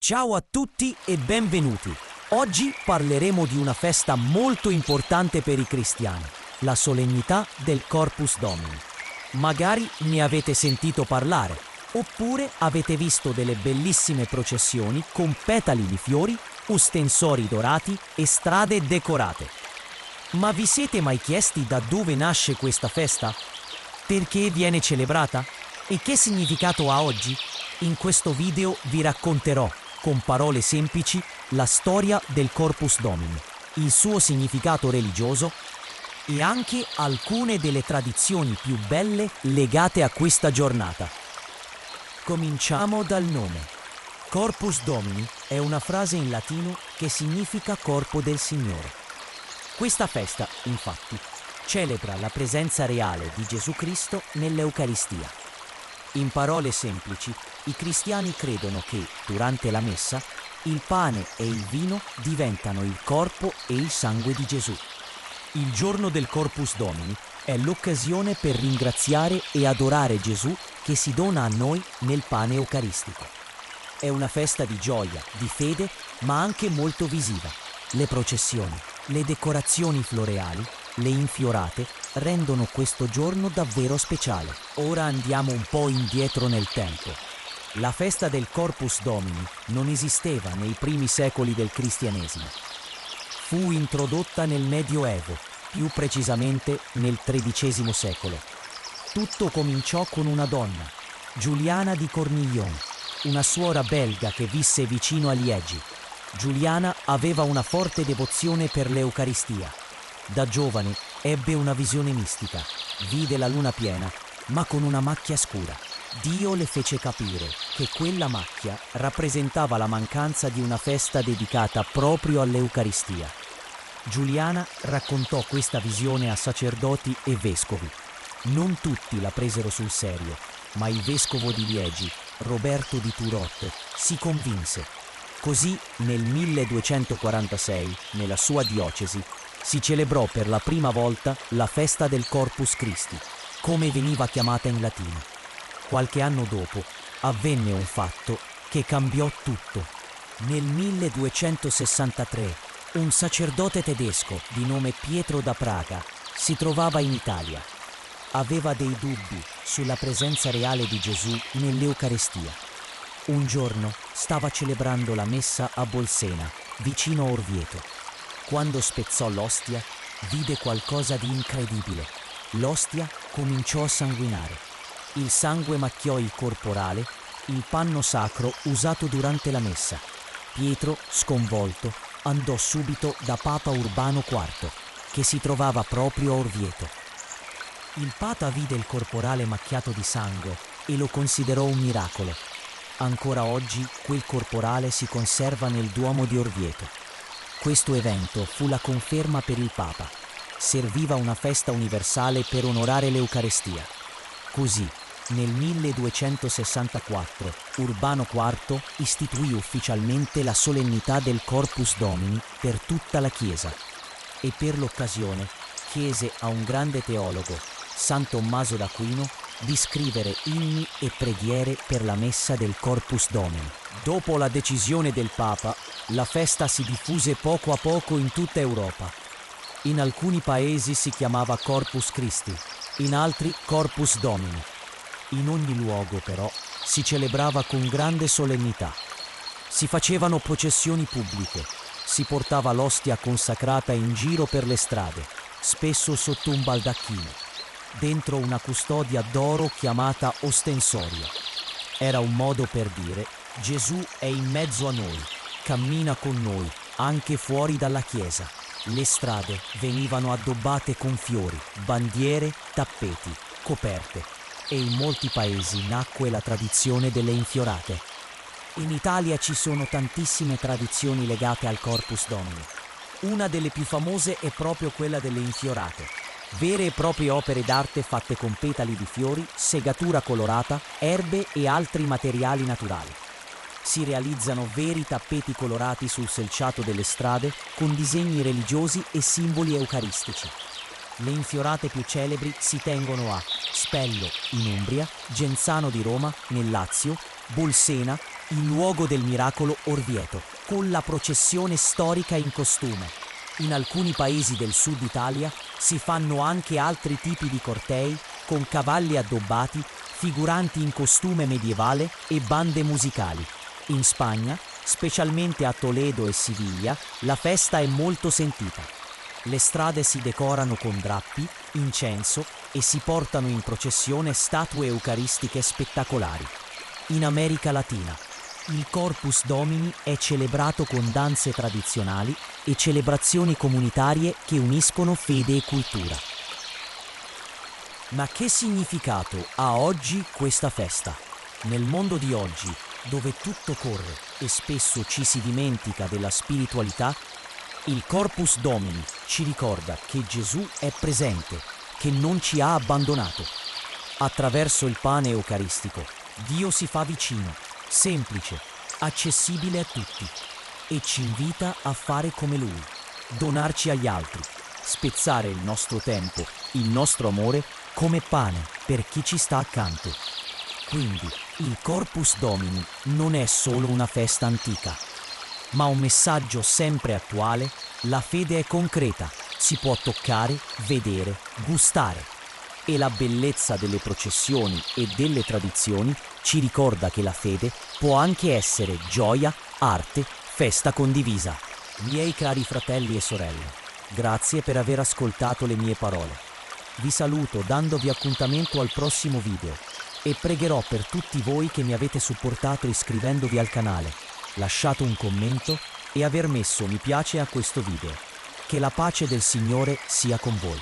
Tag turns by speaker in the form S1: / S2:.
S1: Ciao a tutti e benvenuti. Oggi parleremo di una festa molto importante per i cristiani, la solennità del Corpus Domini. Magari ne avete sentito parlare, oppure avete visto delle bellissime processioni con petali di fiori, ostensori dorati e strade decorate. Ma vi siete mai chiesti da dove nasce questa festa? Perché viene celebrata? E che significato ha oggi? In questo video vi racconterò, con parole semplici, la storia del Corpus Domini, il suo significato religioso e anche alcune delle tradizioni più belle legate a questa giornata. Cominciamo dal nome. Corpus Domini è una frase in latino che significa corpo del Signore. Questa festa, infatti, celebra la presenza reale di Gesù Cristo nell'Eucaristia. In parole semplici, i cristiani credono che, durante la messa, il pane e il vino diventano il corpo e il sangue di Gesù. Il giorno del Corpus Domini è l'occasione per ringraziare e adorare Gesù che si dona a noi nel pane eucaristico. È una festa di gioia, di fede, ma anche molto visiva. Le processioni, le decorazioni floreali, le infiorate rendono questo giorno davvero speciale. Ora andiamo un po' indietro nel tempo. La festa del Corpus Domini non esisteva nei primi secoli del cristianesimo. Fu introdotta nel Medioevo, più precisamente nel XIII secolo. Tutto cominciò con una donna, Giuliana di Cornillon, una suora belga che visse vicino a Liegi. Giuliana aveva una forte devozione per l'Eucaristia. Da giovane ebbe una visione mistica, vide la luna piena, ma con una macchia scura. Dio le fece capire che quella macchia rappresentava la mancanza di una festa dedicata proprio all'Eucaristia. Giuliana raccontò questa visione a sacerdoti e vescovi. Non tutti la presero sul serio, ma il vescovo di Liegi, Roberto di Turot, si convinse. Così nel 1246, nella sua diocesi, si celebrò per la prima volta la festa del Corpus Christi, come veniva chiamata in latino. Qualche anno dopo avvenne un fatto che cambiò tutto. Nel 1263 un sacerdote tedesco di nome Pietro da Praga si trovava in Italia. Aveva dei dubbi sulla presenza reale di Gesù nell'Eucaristia. Un giorno stava celebrando la messa a Bolsena, vicino a Orvieto. Quando spezzò l'ostia, vide qualcosa di incredibile. L'ostia cominciò a sanguinare. Il sangue macchiò il corporale, il panno sacro usato durante la messa. Pietro, sconvolto, andò subito da Papa Urbano IV, che si trovava proprio a Orvieto. Il Papa vide il corporale macchiato di sangue e lo considerò un miracolo. Ancora oggi quel corporale si conserva nel Duomo di Orvieto. Questo evento fu la conferma per il Papa. Serviva una festa universale per onorare l'Eucaristia. Così, nel 1264, Urbano IV istituì ufficialmente la solennità del Corpus Domini per tutta la Chiesa e per l'occasione chiese a un grande teologo, San Tommaso d'Aquino, di scrivere inni e preghiere per la messa del Corpus Domini. Dopo la decisione del Papa, la festa si diffuse poco a poco in tutta Europa. In alcuni paesi si chiamava Corpus Christi, in altri Corpus Domini. In ogni luogo, però, si celebrava con grande solennità. Si facevano processioni pubbliche, si portava l'ostia consacrata in giro per le strade, spesso sotto un baldacchino, dentro una custodia d'oro chiamata ostensorio. Era un modo per dire: Gesù è in mezzo a noi, cammina con noi, anche fuori dalla chiesa. Le strade venivano addobbate con fiori, bandiere, tappeti, coperte, e in molti paesi nacque la tradizione delle infiorate. In Italia ci sono tantissime tradizioni legate al Corpus Domini. Una delle più famose è proprio quella delle infiorate. Vere e proprie opere d'arte fatte con petali di fiori, segatura colorata, erbe e altri materiali naturali. Si realizzano veri tappeti colorati sul selciato delle strade con disegni religiosi e simboli eucaristici. Le infiorate più celebri si tengono a Spello in Umbria, Genzano di Roma nel Lazio, Bolsena, il luogo del miracolo Orvieto, con la processione storica in costume. In alcuni paesi del sud Italia si fanno anche altri tipi di cortei con cavalli addobbati, figuranti in costume medievale e bande musicali. In Spagna, specialmente a Toledo e Siviglia, la festa è molto sentita. Le strade si decorano con drappi, incenso e si portano in processione statue eucaristiche spettacolari. In America Latina, il Corpus Domini è celebrato con danze tradizionali e celebrazioni comunitarie che uniscono fede e cultura. Ma che significato ha oggi questa festa? Nel mondo di oggi, dove tutto corre e spesso ci si dimentica della spiritualità, il Corpus Domini ci ricorda che Gesù è presente, che non ci ha abbandonato. Attraverso il pane eucaristico, Dio si fa vicino, semplice, accessibile a tutti e ci invita a fare come Lui, donarci agli altri, spezzare il nostro tempo, il nostro amore come pane per chi ci sta accanto. Quindi il Corpus Domini non è solo una festa antica, ma un messaggio sempre attuale. La fede è concreta, si può toccare, vedere, gustare. E la bellezza delle processioni e delle tradizioni ci ricorda che la fede può anche essere gioia, arte, festa condivisa. Miei cari fratelli e sorelle, grazie per aver ascoltato le mie parole. Vi saluto dandovi appuntamento al prossimo video e pregherò per tutti voi che mi avete supportato iscrivendovi al canale, lasciato un commento e aver messo mi piace a questo video. Che la pace del Signore sia con voi.